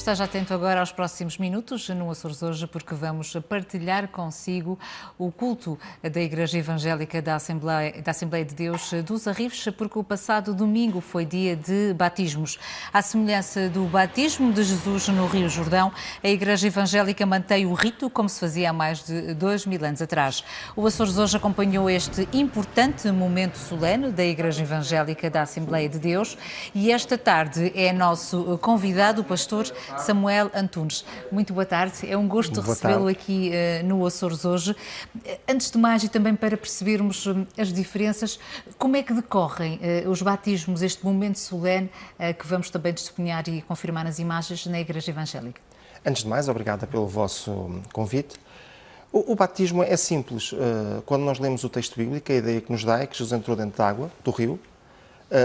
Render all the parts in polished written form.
esteja atento agora aos próximos minutos no Açores Hoje, porque vamos partilhar consigo o culto da Igreja Evangélica da Assembleia de Deus dos Arrifes, porque o passado domingo foi dia de batismos. À semelhança do batismo de Jesus no Rio Jordão, a Igreja Evangélica mantém o rito como se fazia há mais de 2000 anos atrás. O Açores Hoje acompanhou este importante momento solene da Igreja Evangélica da Assembleia de Deus e esta tarde é nosso convidado, o pastor Samuel Antunes. Muito boa tarde, é um gosto recebê-lo aqui no Açores Hoje. Antes de mais, e também para percebermos as diferenças, como é que decorrem os batismos, este momento solene que vamos também testemunhar e confirmar nas imagens na Igreja Evangélica? Antes de mais, obrigada pelo vosso convite. O batismo é simples. Quando nós lemos o texto bíblico, a ideia que nos dá é que Jesus entrou dentro da água, do rio,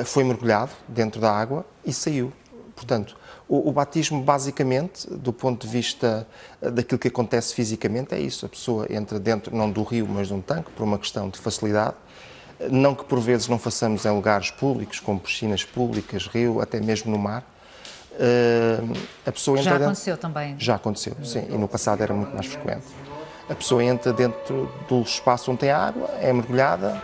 foi mergulhado dentro da água e saiu. Portanto, o batismo, basicamente, do ponto de vista daquilo que acontece fisicamente, é isso. A pessoa entra dentro, não do rio, mas de um tanque, por uma questão de facilidade. Não que por vezes não façamos em lugares públicos, como piscinas públicas, rio, até mesmo no mar. A pessoa entra Já aconteceu também? Já aconteceu, sim. E no passado era muito mais frequente. A pessoa entra dentro do espaço onde tem água, é mergulhada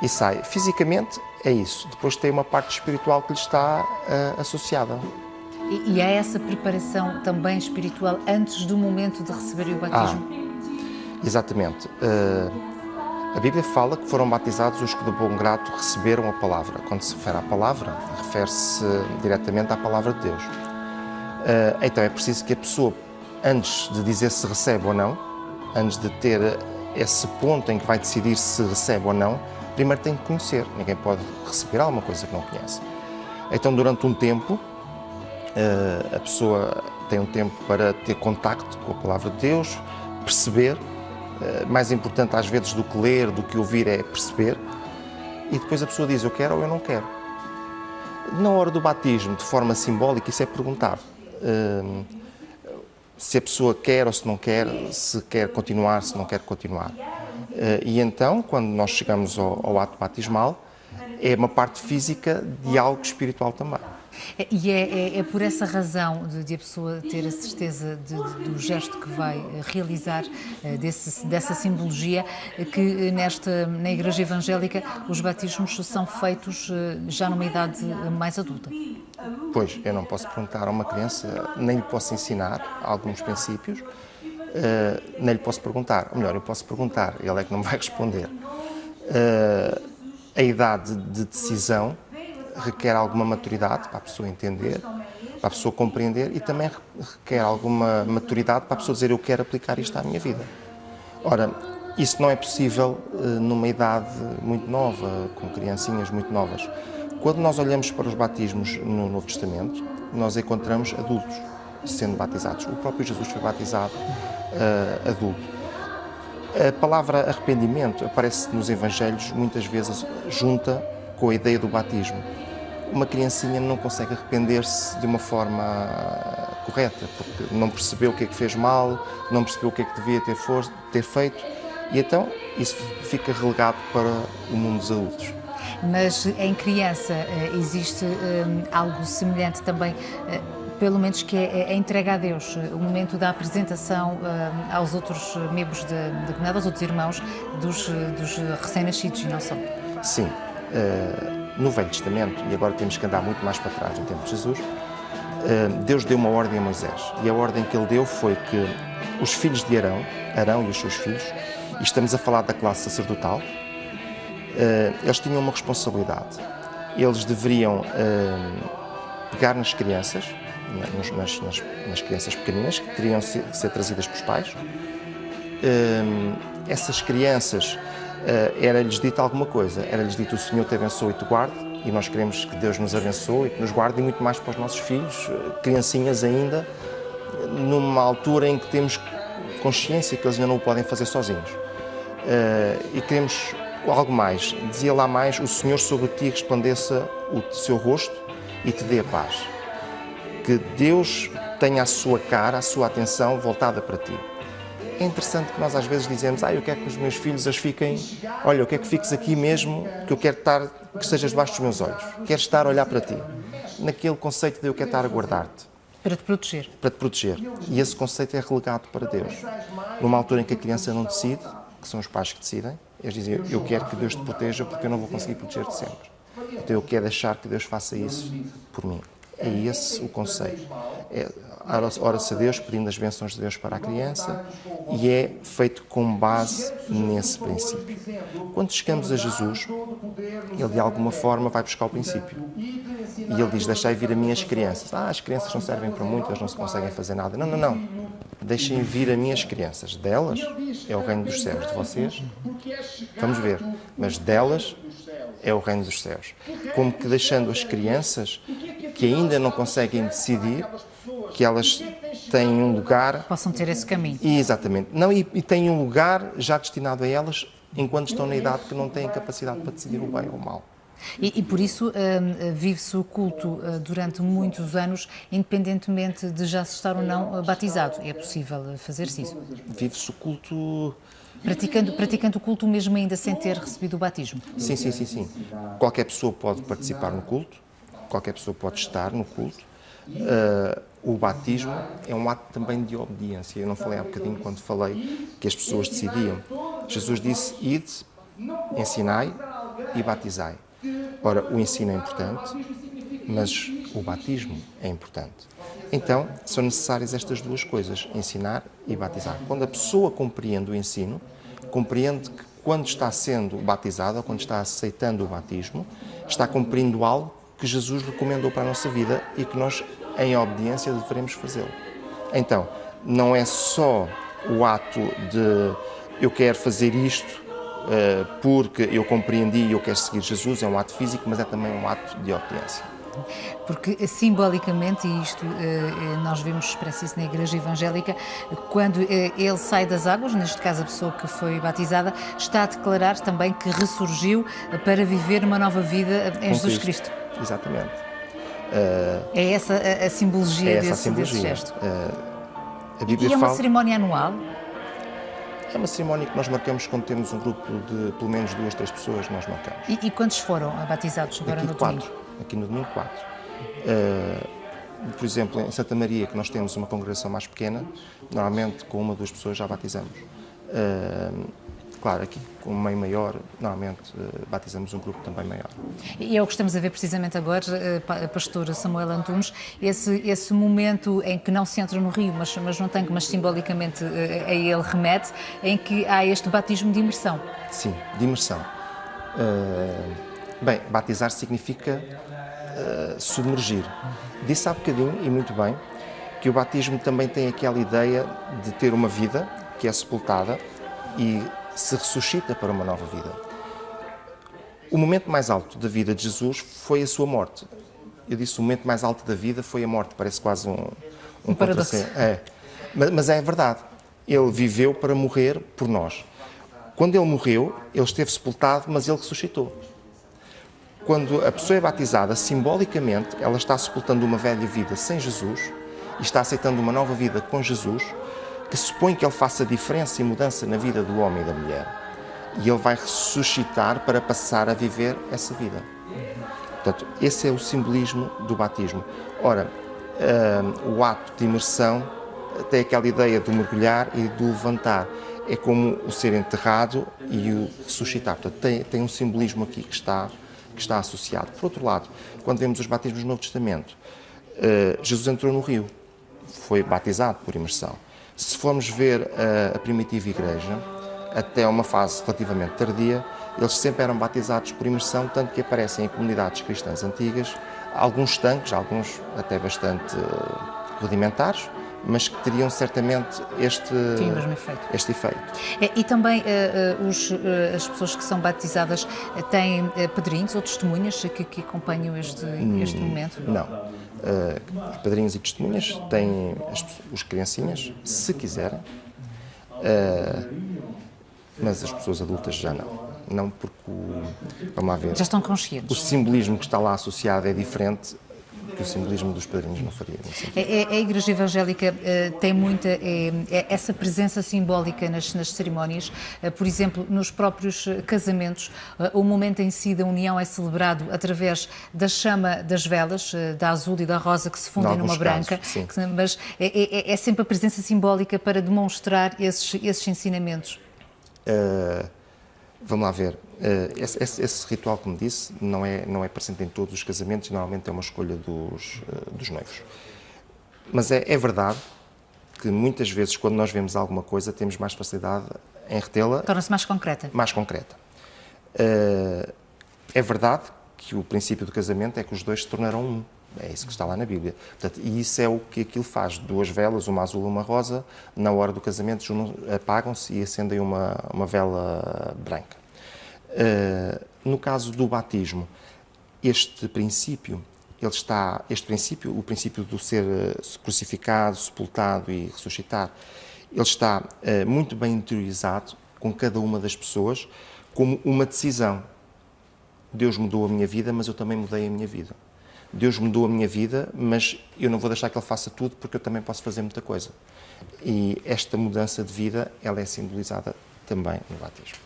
e sai. Fisicamente é isso. Depois tem uma parte espiritual que lhe está associada. E há essa preparação também espiritual antes do momento de receber o batismo? Exatamente. A Bíblia fala que foram batizados os que de bom grado receberam a palavra. Quando se refere à palavra, refere-se diretamente à palavra de Deus. Então é preciso que a pessoa, antes de dizer se recebe ou não, antes de ter esse ponto em que vai decidir se recebe ou não, primeiro tem que conhecer. Ninguém pode receber alguma coisa que não conhece. Então, durante um tempo, a pessoa tem um tempo para ter contacto com a palavra de Deus, perceber. Mais importante, às vezes, do que ler, do que ouvir, é perceber. E depois a pessoa diz, eu quero ou eu não quero. Na hora do batismo, de forma simbólica, isso é perguntar. Se a pessoa quer ou se não quer, se quer continuar, se não quer continuar. E então, quando nós chegamos ao ato batismal, é uma parte física de algo espiritual também. E é por essa razão de a pessoa ter a certeza do gesto que vai realizar, dessa simbologia, que na Igreja Evangélica os batismos são feitos já numa idade mais adulta. Pois, eu não posso perguntar a uma criança, nem lhe posso ensinar alguns princípios, nem lhe posso perguntar. Ou melhor, eu posso perguntar, ele é que não vai responder. A idade de decisão requer alguma maturidade para a pessoa entender, para a pessoa compreender e também requer alguma maturidade para a pessoa dizer eu quero aplicar isto à minha vida. Ora, isso não é possível numa idade muito nova, com criancinhas muito novas. Quando nós olhamos para os batismos no Novo Testamento, nós encontramos adultos sendo batizados. O próprio Jesus foi batizado adulto. A palavra arrependimento aparece nos Evangelhos muitas vezes junta com a ideia do batismo. Uma criancinha não consegue arrepender-se de uma forma correta, porque não percebeu o que é que fez mal, não percebeu o que é que devia ter feito, e então isso fica relegado para o mundo dos adultos. Mas em criança existe algo semelhante também, pelo menos que é a entrega a Deus, o momento da apresentação aos outros membros da comunidade, aos outros irmãos dos recém-nascidos e não só. Sim. No Velho Testamento, e agora temos que andar muito mais para trás no tempo de Jesus, Deus deu uma ordem a Moisés. E a ordem que ele deu foi que os filhos de Arão e os seus filhos, e estamos a falar da classe sacerdotal, eles tinham uma responsabilidade. Eles deveriam pegar nas crianças, nas crianças pequeninas, que teriam que ser trazidas pelos pais. Essas crianças, era-lhes dito alguma coisa, era-lhes dito o Senhor te abençoe e te guarde, e nós queremos que Deus nos abençoe e que nos guarde, e muito mais para os nossos filhos, criancinhas ainda, numa altura em que temos consciência que eles ainda não o podem fazer sozinhos. E queremos algo mais, dizia lá mais, o Senhor sobre ti resplandeça o seu rosto e te dê a paz. Que Deus tenha a sua cara, a sua atenção voltada para ti. É interessante que nós às vezes dizemos, eu quero que os meus filhos fiquem, olha, eu quero que fiques aqui mesmo, que eu quero que estejas debaixo dos meus olhos, quero estar a olhar para ti. Naquele conceito de eu quero estar a guardar-te. Para te proteger. Para te proteger. E esse conceito é relegado para Deus. Numa altura em que a criança não decide, que são os pais que decidem, eles dizem, eu quero que Deus te proteja porque eu não vou conseguir proteger-te sempre. Então eu quero deixar que Deus faça isso por mim. É esse o conceito. Ora-se a Deus pedindo as bênçãos de Deus para a criança e é feito com base nesse princípio. Quando chegamos a Jesus, ele de alguma forma vai buscar o princípio. E ele diz, deixai vir a minhas crianças. As crianças não servem para muito, elas não se conseguem fazer nada. Não, não, não. Deixem vir a minhas crianças. Delas é o reino dos céus. De vocês, vamos ver. Mas delas é o reino dos céus. Como que deixando as crianças que ainda não conseguem decidir, que elas têm um lugar... Possam ter esse caminho. Exatamente. Não, e têm um lugar já destinado a elas enquanto estão na idade que não têm capacidade para decidir o bem ou o mal. E por isso vive-se o culto durante muitos anos, independentemente de já se estar ou não batizado. É possível fazer-se isso? Vive-se o culto... Praticando o culto mesmo ainda sem ter recebido o batismo? Sim, sim, sim, sim. Qualquer pessoa pode participar no culto, qualquer pessoa pode estar no culto. O batismo é um ato também de obediência. Eu não falei há bocadinho quando falei que as pessoas decidiam. Jesus disse, ide, ensinai e batizai. Ora, o ensino é importante, mas o batismo é importante. Então, são necessárias estas duas coisas, ensinar e batizar. Quando a pessoa compreende o ensino, compreende que quando está sendo batizado ou quando está aceitando o batismo, está cumprindo algo que Jesus recomendou para a nossa vida e que nós, em obediência, devemos fazê-lo. Então, não é só o ato de eu quero fazer isto porque eu compreendi e eu quero seguir Jesus, é um ato físico, mas é também um ato de obediência. Porque simbolicamente, e isto nós vemos expresso isso na Igreja Evangélica, quando ele sai das águas, neste caso a pessoa que foi batizada, está a declarar também que ressurgiu para viver uma nova vida em Jesus Cristo. Exatamente. É essa a simbologia desse gesto. A Bíblia e é uma fala... cerimónia anual? É uma cerimónia que nós marcamos quando temos um grupo de pelo menos 2, 3 pessoas, nós marcamos. E quantos foram batizados agora no domingo? Aqui no domingo, 4. Por exemplo, em Santa Maria, que nós temos uma congregação mais pequena, normalmente com 1 ou 2 pessoas já batizamos. Claro, aqui com um meio maior, normalmente batizamos um grupo também maior. E é o que estamos a ver precisamente agora, pastor Samuel Antunes, esse momento em que não se entra no rio, mas não tem, mas simbolicamente a ele remete, em que há este batismo de imersão. Sim, de imersão. Bem, batizar significa submergir. Disse há bocadinho, e muito bem, que o batismo também tem aquela ideia de ter uma vida que é sepultada e se ressuscita para uma nova vida. O momento mais alto da vida de Jesus foi a sua morte. Eu disse o momento mais alto da vida foi a morte, parece quase um paradoxo. Mas é verdade. Ele viveu para morrer por nós. Quando ele morreu, ele esteve sepultado, mas ele ressuscitou. Quando a pessoa é batizada, simbolicamente, ela está sepultando uma velha vida sem Jesus e está aceitando uma nova vida com Jesus, que supõe que ele faça diferença e mudança na vida do homem e da mulher. E ele vai ressuscitar para passar a viver essa vida. Portanto, esse é o simbolismo do batismo. Ora, o ato de imersão tem aquela ideia do mergulhar e do levantar. É como o ser enterrado e o ressuscitar. Portanto, tem um simbolismo aqui que está associado. Por outro lado, quando vemos os batismos no Novo Testamento, Jesus entrou no rio, foi batizado por imersão. Se formos ver a primitiva igreja, até uma fase relativamente tardia, eles sempre eram batizados por imersão, tanto que aparecem em comunidades cristãs antigas, alguns tanques, alguns até bastante rudimentares, mas que teriam certamente este efeito. E também as pessoas que são batizadas têm padrinhos ou testemunhas que acompanham este momento? Não. Os padrinhos e testemunhas têm os criancinhas, se quiserem, mas as pessoas adultas já não. Não porque, vamos lá ver, já estão conscientes. O simbolismo que está lá associado é diferente que o simbolismo dos padrinhos não faria muito sentido. A Igreja Evangélica tem muita essa presença simbólica nas cerimónias. Por exemplo, nos próprios casamentos, o momento em si da união é celebrado através da chama das velas, da azul e da rosa, que se fundem numa branca. Casos, mas é sempre a presença simbólica para demonstrar esses ensinamentos. Vamos lá ver. Esse ritual, como disse, não é presente em todos os casamentos e normalmente é uma escolha dos noivos. Mas é verdade que muitas vezes, quando nós vemos alguma coisa, temos mais facilidade em retê-la. Torna-se mais concreta. Mais concreta. É verdade que o princípio do casamento é que os dois se tornarão um. É isso que está lá na Bíblia. Portanto, e isso é o que aquilo faz. Duas velas, uma azul e uma rosa, na hora do casamento apagam-se e acendem uma vela branca. No caso do batismo, o princípio do ser crucificado, sepultado e ressuscitar, ele está muito bem interiorizado com cada uma das pessoas como uma decisão. Deus mudou a minha vida, mas eu também mudei a minha vida. Deus mudou a minha vida, mas eu não vou deixar que Ele faça tudo, porque eu também posso fazer muita coisa. E esta mudança de vida, ela é simbolizada também no batismo.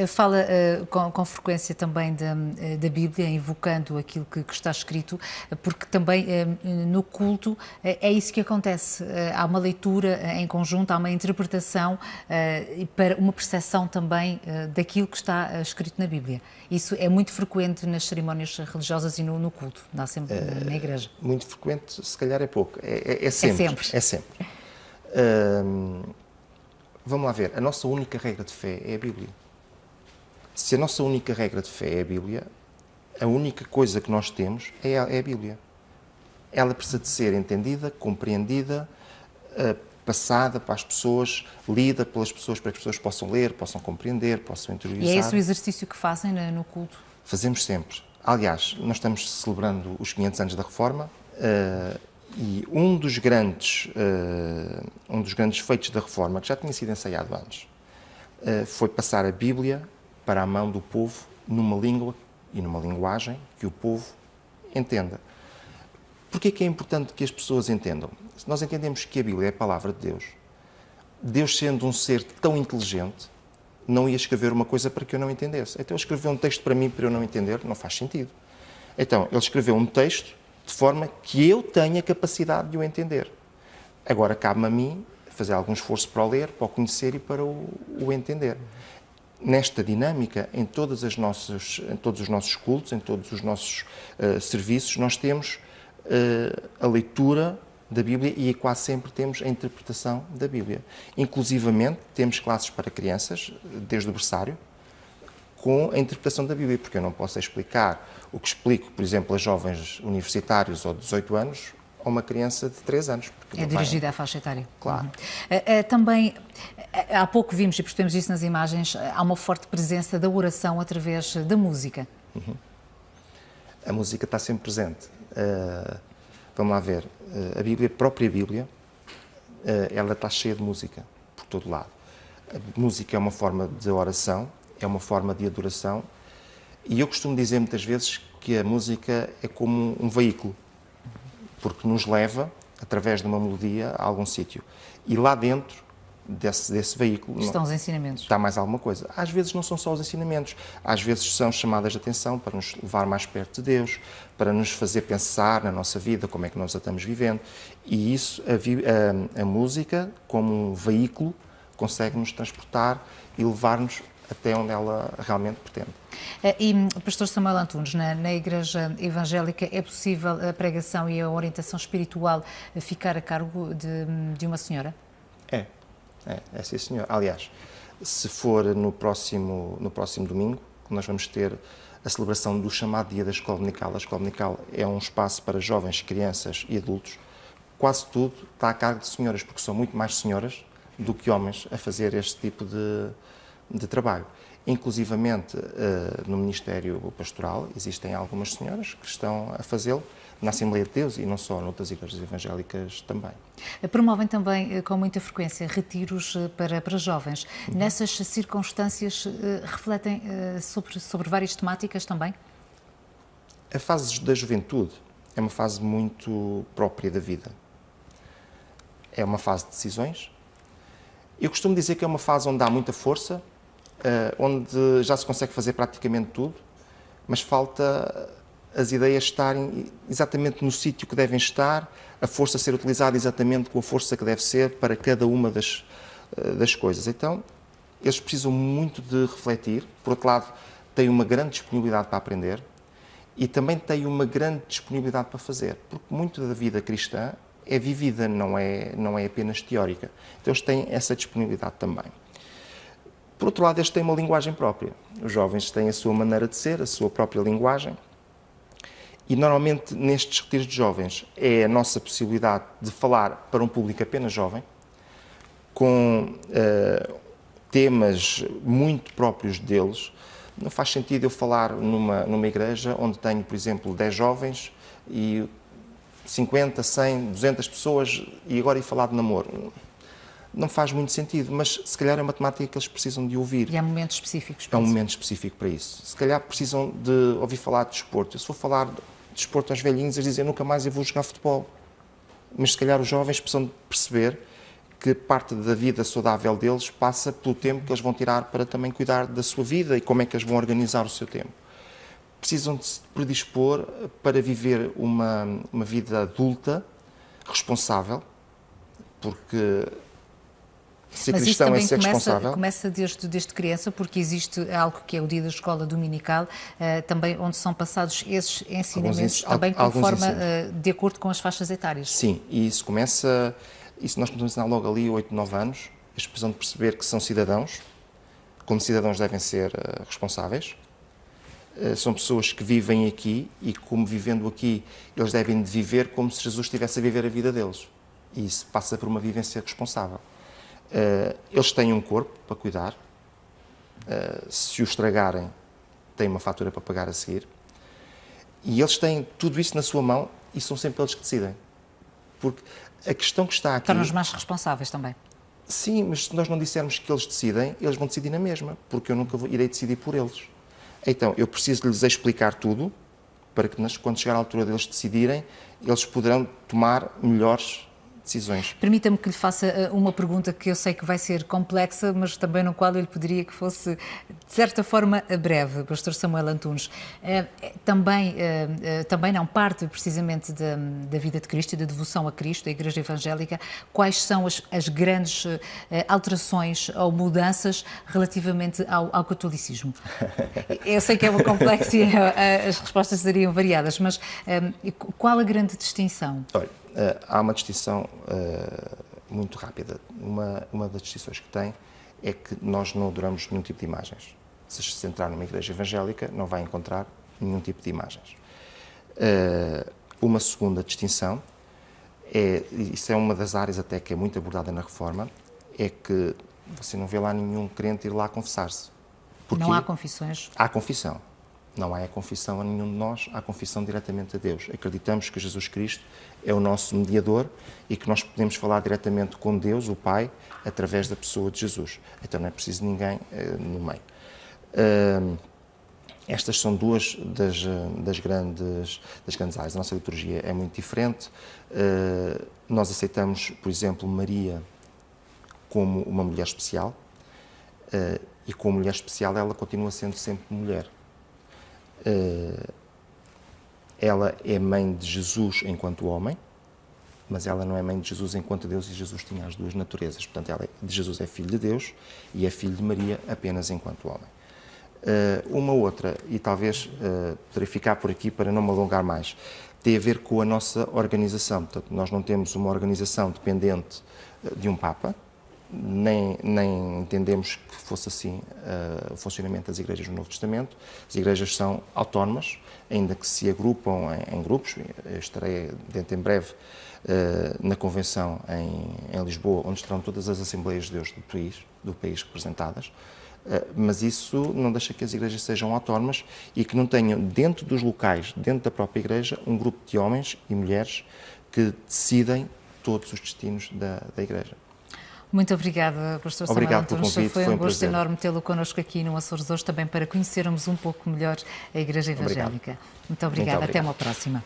Fala com frequência também da Bíblia, invocando aquilo que está escrito, porque também no culto é isso que acontece. Há uma leitura em conjunto, há uma interpretação para uma percepção também daquilo que está escrito na Bíblia. Isso é muito frequente nas cerimónias religiosas e no culto, na igreja. Muito frequente, se calhar é pouco. É sempre. É sempre. Vamos lá ver, a nossa única regra de fé é a Bíblia. Se a nossa única regra de fé é a Bíblia, a única coisa que nós temos é a Bíblia. Ela precisa de ser entendida, compreendida, passada para as pessoas, lida pelas pessoas, para que as pessoas possam ler, possam compreender, possam interiorizar. E é esse o exercício que fazem no culto? Fazemos sempre. Aliás, nós estamos celebrando os 500 anos da Reforma, e um dos grandes feitos da Reforma, que já tinha sido ensaiado antes, foi passar a Bíblia para a mão do povo numa língua e numa linguagem que o povo entenda. Porquê que é importante que as pessoas entendam? Se nós entendemos que a Bíblia é a palavra de Deus, Deus sendo um ser tão inteligente, não ia escrever uma coisa para que eu não entendesse. Então ele escreveu um texto para mim para eu não entender, não faz sentido. Então ele escreveu um texto de forma que eu tenha capacidade de o entender. Agora cabe-me a mim fazer algum esforço para o ler, para o conhecer e para o entender. Nesta dinâmica, em todos os nossos cultos, em todos os nossos serviços, nós temos a leitura da Bíblia e quase sempre temos a interpretação da Bíblia. Inclusivamente, temos classes para crianças, desde o berçário, com a interpretação da Bíblia, porque eu não posso explicar o que explico, por exemplo, a jovens universitários ou de 18 anos, a uma criança de 3 anos. É dirigida à faixa etária. Claro. Também, há pouco vimos e percebemos isso nas imagens, há uma forte presença da oração através da música. A música está sempre presente. Vamos lá ver, a própria Bíblia, ela está cheia de música, por todo lado. A música é uma forma de oração, é uma forma de adoração, e eu costumo dizer muitas vezes que a música é como um veículo, porque nos leva, através de uma melodia, a algum sítio. E lá dentro desse veículo estão os ensinamentos. Está mais alguma coisa. Às vezes não são só os ensinamentos, às vezes são chamadas de atenção para nos levar mais perto de Deus, para nos fazer pensar na nossa vida, como é que nós a estamos vivendo. E isso, a música, como um veículo, consegue nos transportar e levar-nos até onde ela realmente pretende. E, Pastor Samuel Antunes, na Igreja Evangélica é possível a pregação e a orientação espiritual ficar a cargo de uma senhora? É sim, senhor. Aliás, se for no próximo domingo, nós vamos ter a celebração do chamado Dia da Escola Dominical. A Escola Dominical é um espaço para jovens, crianças e adultos. Quase tudo está a cargo de senhoras, porque são muito mais senhoras do que homens a fazer este tipo de trabalho. Inclusivamente, no Ministério Pastoral, existem algumas senhoras que estão a fazê-lo na Assembleia de Deus e não só, noutras igrejas evangélicas também. Promovem também, com muita frequência, retiros para jovens. Nessas circunstâncias, refletem sobre várias temáticas também? A fase da juventude é uma fase muito própria da vida. É uma fase de decisões. Eu costumo dizer que é uma fase onde há muita força, onde já se consegue fazer praticamente tudo, mas falta as ideias estarem exatamente no sítio que devem estar, a força ser utilizada exatamente com a força que deve ser para cada uma das coisas. Então, eles precisam muito de refletir. Por outro lado, têm uma grande disponibilidade para aprender e também têm uma grande disponibilidade para fazer, porque muito da vida cristã é vivida, não é apenas teórica. Então, eles têm essa disponibilidade também. Por outro lado, eles têm uma linguagem própria. Os jovens têm a sua maneira de ser, a sua própria linguagem. E, normalmente, nestes retiros de jovens, é a nossa possibilidade de falar para um público apenas jovem, com temas muito próprios deles. Não faz sentido eu falar numa igreja onde tenho, por exemplo, 10 jovens e 50, 100, 200 pessoas e agora ir falar de namoro. Não faz muito sentido, mas se calhar é uma temática que eles precisam de ouvir. E há momentos específicos É para um isso. momento específico para isso. Se calhar precisam de ouvir falar de desporto. Se for falar de desporto aos velhinhos, eles dizem nunca mais eu vou jogar futebol. Mas se calhar os jovens precisam de perceber que parte da vida saudável deles passa pelo tempo que eles vão tirar para também cuidar da sua vida e como é que eles vão organizar o seu tempo. Precisam de se predispor para viver uma vida adulta, responsável, porque ser Mas isso cristão é também ser responsável. começa desde criança, porque existe algo que é o dia da escola dominical, também onde são passados esses ensinamentos, também conforme, de acordo com as faixas etárias. Sim, e isso nós começamos a ensinar logo ali, 8, 9 anos, eles precisam de perceber que são cidadãos, como cidadãos devem ser responsáveis, são pessoas que vivem aqui e como vivendo aqui, eles devem de viver como se Jesus estivesse a viver a vida deles. E isso passa por uma vivência responsável. Eles têm um corpo para cuidar, se o estragarem, têm uma fatura para pagar a seguir, e eles têm tudo isso na sua mão e são sempre eles que decidem. Porque a questão que está aqui... Torna-os mais responsáveis também. Sim, mas se nós não dissermos que eles decidem, eles vão decidir na mesma, porque eu nunca irei decidir por eles. Então, eu preciso lhes explicar tudo, para que quando chegar à altura deles decidirem, eles poderão tomar melhores decisões. Permita-me que lhe faça uma pergunta que eu sei que vai ser complexa, mas também no qual eu lhe pediria que fosse, de certa forma, breve, Pastor Samuel Antunes. Também não parte precisamente da vida de Cristo e da devoção a Cristo, da Igreja Evangélica. Quais são as grandes alterações ou mudanças relativamente ao catolicismo? Eu sei que é uma complexo e as respostas seriam variadas, mas qual a grande distinção? Olha, há uma distinção muito rápida. Uma das distinções que tem é que nós não adoramos nenhum tipo de imagens. Se entrar numa igreja evangélica, não vai encontrar nenhum tipo de imagens. Uma segunda distinção, isso é uma das áreas até que é muito abordada na Reforma, é que você não vê lá nenhum crente ir lá confessar-se. Não há confissões? Há confissão. Não há confissão a nenhum de nós, há confissão diretamente a Deus. Acreditamos que Jesus Cristo é o nosso mediador e que nós podemos falar diretamente com Deus, o Pai, através da pessoa de Jesus. Então não é preciso ninguém no meio. Estas são duas das grandes áreas. A nossa liturgia é muito diferente. Nós aceitamos, por exemplo, Maria como uma mulher especial e como mulher especial ela continua sendo sempre mulher. Ela é mãe de Jesus enquanto homem, mas ela não é mãe de Jesus enquanto Deus, e Jesus tinha as duas naturezas. Portanto, Jesus é filho de Deus e é filho de Maria apenas enquanto homem. Uma outra, e talvez poderei ficar por aqui para não me alongar mais, tem a ver com a nossa organização. Portanto, nós não temos uma organização dependente de um Papa, nem entendemos que fosse assim o funcionamento das igrejas no Novo Testamento. As igrejas são autónomas, ainda que se agrupam em grupos. Eu estarei dentro em breve na convenção em Lisboa, onde estarão todas as Assembleias de Deus do país representadas, mas isso não deixa que as igrejas sejam autónomas e que não tenham dentro dos locais, dentro da própria igreja, um grupo de homens e mulheres que decidem todos os destinos da igreja. Muito obrigada, Pastor Samuel Antunes. Foi um gosto enorme tê-lo connosco aqui no Açores hoje, também para conhecermos um pouco melhor a Igreja Evangélica. Muito obrigada. Até uma próxima.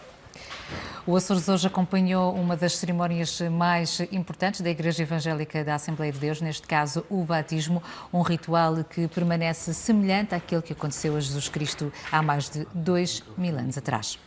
O Açores hoje acompanhou uma das cerimónias mais importantes da Igreja Evangélica da Assembleia de Deus, neste caso o batismo, um ritual que permanece semelhante àquele que aconteceu a Jesus Cristo há mais de 2000 anos atrás.